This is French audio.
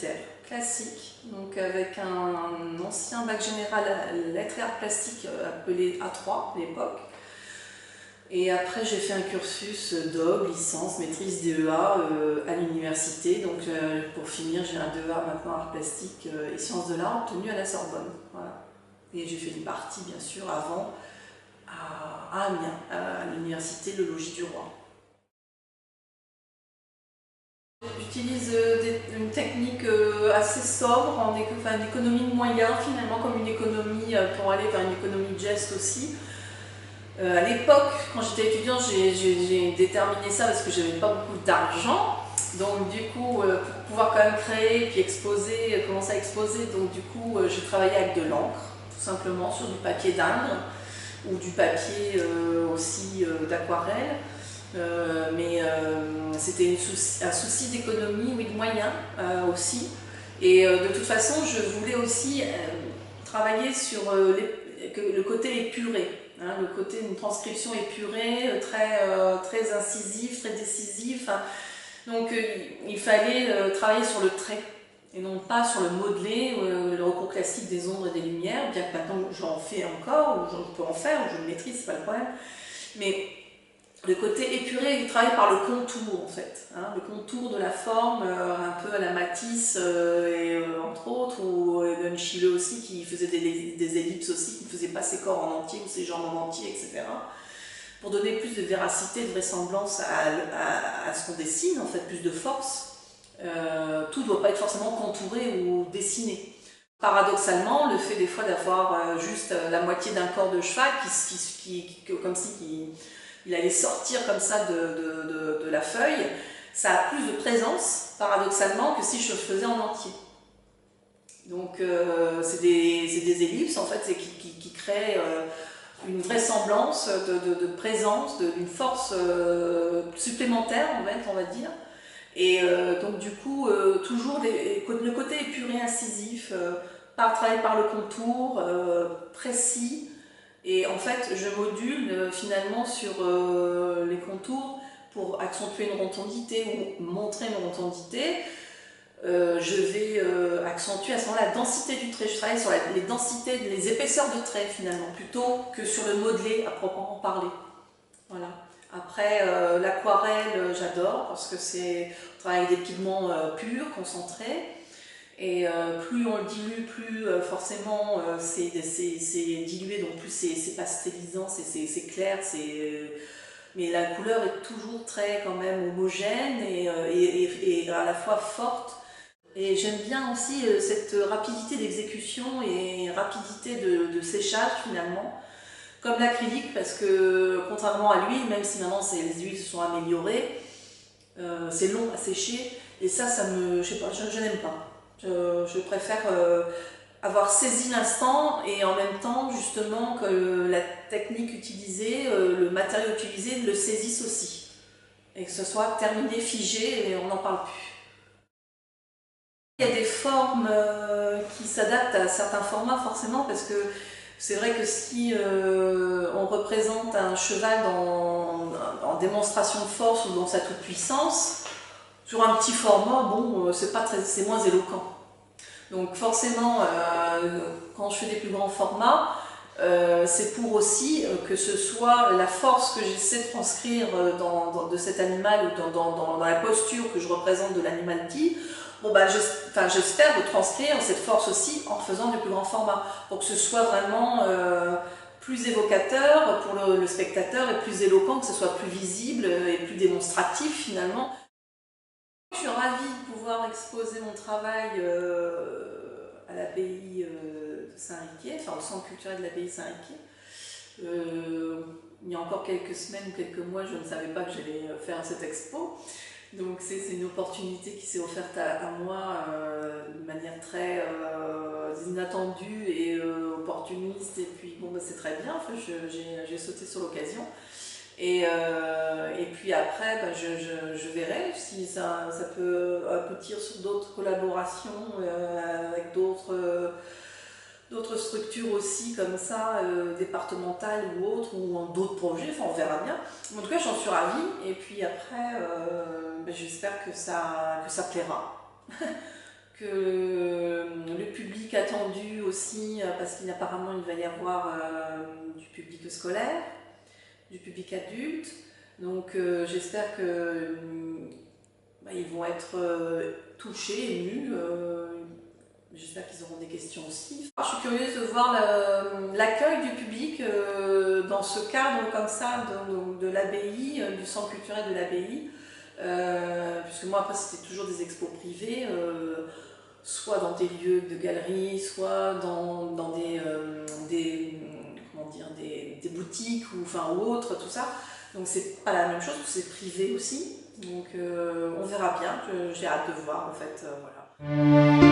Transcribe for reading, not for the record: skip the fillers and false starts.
universitaire classique, donc avec un ancien bac général lettres et arts plastiques appelé A3 à l'époque. Et après j'ai fait un cursus DOB, licence, maîtrise DEA à l'université. Donc pour finir, j'ai un DEA maintenant arts plastiques et sciences de l'art obtenu à la Sorbonne. Voilà. Et j'ai fait une partie bien sûr avant à Amiens, à l'université Le Logis du Roi. J'utilise une technique assez sobre, en une économie de moyens finalement, comme une économie pour aller vers une économie de geste aussi. À l'époque, quand j'étais étudiante, j'ai déterminé ça parce que j'avais pas beaucoup d'argent. Donc du coup, pour pouvoir quand même créer puis exposer, commencer à exposer, donc du coup, je travaillais avec de l'encre, tout simplement sur du papier d'Ingres ou du papier aussi d'aquarelle. Mais c'était un souci d'économie, oui, de moyens aussi. Et de toute façon, je voulais aussi travailler sur le côté épuré, hein, le côté d'une transcription épurée, très incisive, très décisive. Hein. Donc il fallait travailler sur le trait et non pas sur le modelé, le recours classique des ombres et des lumières, bien que maintenant j'en fais encore, ou je peux en faire, ou je le maîtrise, c'est pas le problème. Mais le côté épuré, il travaille par le contour en fait, hein, le contour de la forme, un peu à la Matisse entre autres, ou Gunchille aussi qui faisait des ellipses aussi, qui ne faisait pas ses corps en entier ou ses jambes en entier, etc. Pour donner plus de véracité, de vraisemblance à ce qu'on dessine, en fait, plus de force. Tout ne doit pas être forcément contouré ou dessiné. Paradoxalement, le fait des fois d'avoir juste la moitié d'un corps de cheval comme si il allait sortir comme ça de la feuille, ça a plus de présence, paradoxalement, que si je le faisais en entier. Donc c'est des ellipses en fait qui créent une vraisemblance de présence, d'une force supplémentaire en fait, on va dire. Et donc du coup, toujours le côté épuré, incisif, travailler par le contour, précis. Et en fait, je module finalement sur les contours pour accentuer une rotondité ou montrer une rotondité. Je vais accentuer à ce moment-là la densité du trait. Je travaille sur les densités, les épaisseurs de trait finalement, plutôt que sur le modelé à proprement parler. Voilà. Après, l'aquarelle, j'adore parce que on travaille avec des pigments purs, concentrés. Et plus on le dilue, plus forcément c'est dilué, donc plus c'est pastelisant, c'est clair, mais la couleur est toujours très quand même homogène et à la fois forte. Et j'aime bien aussi cette rapidité d'exécution et rapidité de séchage finalement, comme l'acrylique, parce que contrairement à l'huile, même si maintenant les huiles se sont améliorées, c'est long à sécher, et ça je sais pas, je n'aime pas. Je préfère avoir saisi l'instant et en même temps justement que la technique utilisée, le matériau utilisé le saisisse aussi. Et que ce soit terminé, figé et on n'en parle plus. Il y a des formes qui s'adaptent à certains formats forcément parce que c'est vrai que si on représente un cheval en démonstration de force ou dans sa toute-puissance, sur un petit format, bon, c'est moins éloquent. Donc forcément, quand je fais des plus grands formats, c'est pour aussi que ce soit la force que j'essaie de transcrire de cet animal ou dans la posture que je représente de l'animal dit. Bon, j'espère de transcrire cette force aussi en faisant des plus grands formats pour que ce soit vraiment plus évocateur pour le spectateur et plus éloquent, que ce soit plus visible et plus démonstratif finalement. Je suis ravie de pouvoir exposer mon travail à l'abbaye de Saint-Riquier, enfin au centre culturel de l'abbaye Saint-Riquier. Il y a encore quelques semaines ou quelques mois, je ne savais pas que j'allais faire cette expo. Donc c'est une opportunité qui s'est offerte à moi de manière très inattendue et opportuniste. Et puis bon, c'est très bien, enfin, j'ai sauté sur l'occasion. Et puis après, je verrai si ça peut aboutir sur d'autres collaborations avec d'autres structures aussi comme ça, départementales ou autres, ou d'autres projets, enfin on verra bien. En tout cas, j'en suis ravie, et puis après, j'espère que ça plaira. que le public attendu aussi, parce qu'apparemment il va y avoir du public scolaire, du public adulte. Donc j'espère que ils vont être touchés, émus. J'espère qu'ils auront des questions aussi. Je suis curieuse de voir l'accueil du public dans ce cadre comme ça de l'abbaye, du centre culturel de l'abbaye. Puisque moi après c'était toujours des expos privés, soit dans des lieux de galeries, soit dans des boutiques ou autres, tout ça. Donc c'est pas la même chose, c'est privé aussi. Donc on verra bien, j'ai hâte de voir en fait. Voilà.